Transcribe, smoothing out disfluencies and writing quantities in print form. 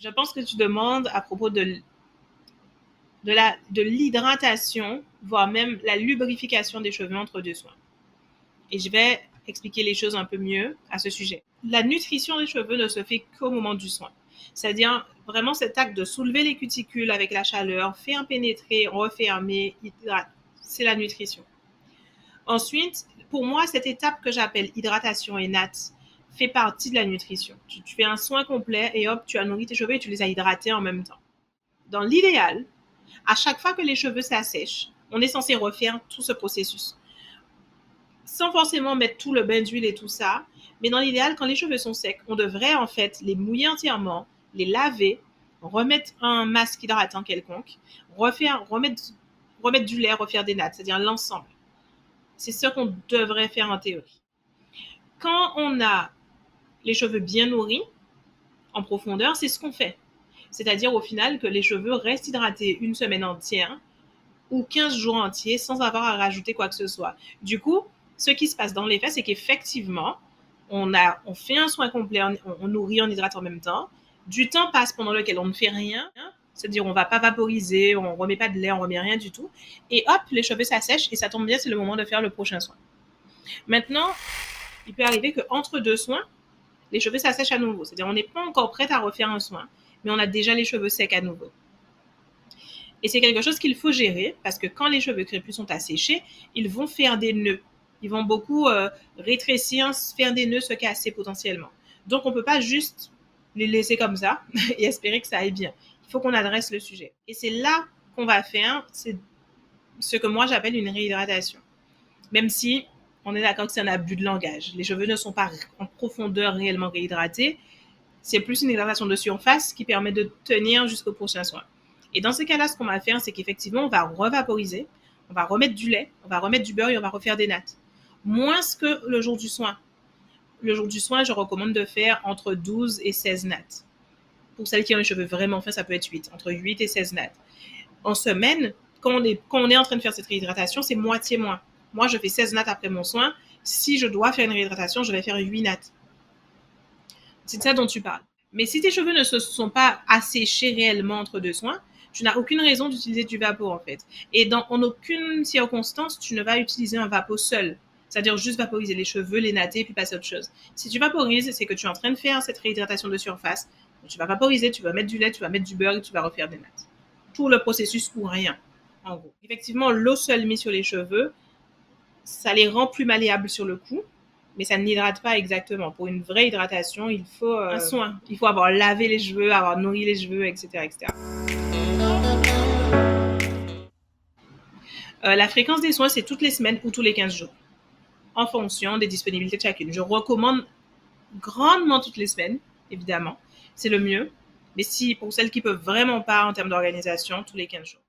Je pense que tu demandes à propos de l'hydratation, voire même la lubrification des cheveux entre deux soins. Et je vais expliquer les choses un peu mieux à ce sujet. La nutrition des cheveux ne se fait qu'au moment du soin. C'est-à-dire vraiment cet acte de soulever les cuticules avec la chaleur, faire pénétrer, refermer, hydrater, c'est la nutrition. Ensuite, pour moi, cette étape que j'appelle hydratation et natte fait partie de la nutrition. Tu fais un soin complet et hop, tu as nourri tes cheveux et tu les as hydratés en même temps. Dans l'idéal, à chaque fois que les cheveux s'assèchent, on est censé refaire tout ce processus. Sans forcément mettre tout le bain d'huile et tout ça, mais dans l'idéal, quand les cheveux sont secs, on devrait en fait les mouiller entièrement, les laver, remettre un masque hydratant quelconque, remettre du lait, refaire des nattes, c'est-à-dire l'ensemble. C'est ce qu'on devrait faire en théorie. Quand on a les cheveux bien nourris, en profondeur, c'est ce qu'on fait. C'est-à-dire au final que les cheveux restent hydratés une semaine entière ou 15 jours entiers sans avoir à rajouter quoi que ce soit. Du coup, ce qui se passe dans les faits, c'est qu'effectivement, on fait un soin complet, on nourrit, on hydrate en même temps. Du temps passe pendant lequel on ne fait rien, c'est-à-dire on ne va pas vaporiser, on ne remet pas de lait, on ne remet rien du tout. Et hop, les cheveux s'assèchent et ça tombe bien, c'est le moment de faire le prochain soin. Maintenant, il peut arriver qu'entre deux soins, les cheveux s'assèchent à nouveau. C'est-à-dire on n'est pas encore prêt à refaire un soin, mais on a déjà les cheveux secs à nouveau. Et c'est quelque chose qu'il faut gérer parce que quand les cheveux crépus sont asséchés, ils vont faire des nœuds. Ils vont beaucoup rétrécir, faire des nœuds, se casser potentiellement. Donc, on ne peut pas juste les laisser comme ça et espérer que ça aille bien. Il faut qu'on adresse le sujet. Et c'est là qu'on va faire ce que moi j'appelle une réhydratation. Même si on est d'accord que c'est un abus de langage. Les cheveux ne sont pas en profondeur réellement réhydratés. C'est plus une hydratation de surface qui permet de tenir jusqu'au prochain soin. Et dans ce cas-là, ce qu'on va faire, c'est qu'effectivement, on va revaporiser, on va remettre du lait, on va remettre du beurre et on va refaire des nattes. Moins que le jour du soin. Le jour du soin, je recommande de faire entre 12 et 16 nattes. Pour celles qui ont les cheveux vraiment fins, ça peut être 8, entre 8 et 16 nattes. En semaine, quand on est en train de faire cette réhydratation, c'est moitié moins. Moi, je fais 16 nattes après mon soin. Si je dois faire une réhydratation, je vais faire 8 nattes. C'est de ça dont tu parles. Mais si tes cheveux ne se sont pas asséchés réellement entre deux soins, tu n'as aucune raison d'utiliser du vapeau en fait. Et en aucune circonstance, tu ne vas utiliser un vapeau seul. C'est-à-dire juste vaporiser les cheveux, les natter, puis passer à autre chose. Si tu vaporises, c'est que tu es en train de faire cette réhydratation de surface. Donc, tu vas vaporiser, tu vas mettre du lait, tu vas mettre du beurre et tu vas refaire des nattes. Tout le processus ou rien, en gros. Effectivement, l'eau seule mise sur les cheveux, ça les rend plus malléables sur le cou, mais ça n'hydrate pas exactement. Pour une vraie hydratation, il faut un soin. Il faut avoir lavé les cheveux, avoir nourri les cheveux, etc. etc. La fréquence des soins, c'est toutes les semaines ou tous les 15 jours, en fonction des disponibilités de chacune. Je recommande grandement toutes les semaines, évidemment. C'est le mieux. Mais si pour celles qui peuvent vraiment pas en termes d'organisation, tous les 15 jours.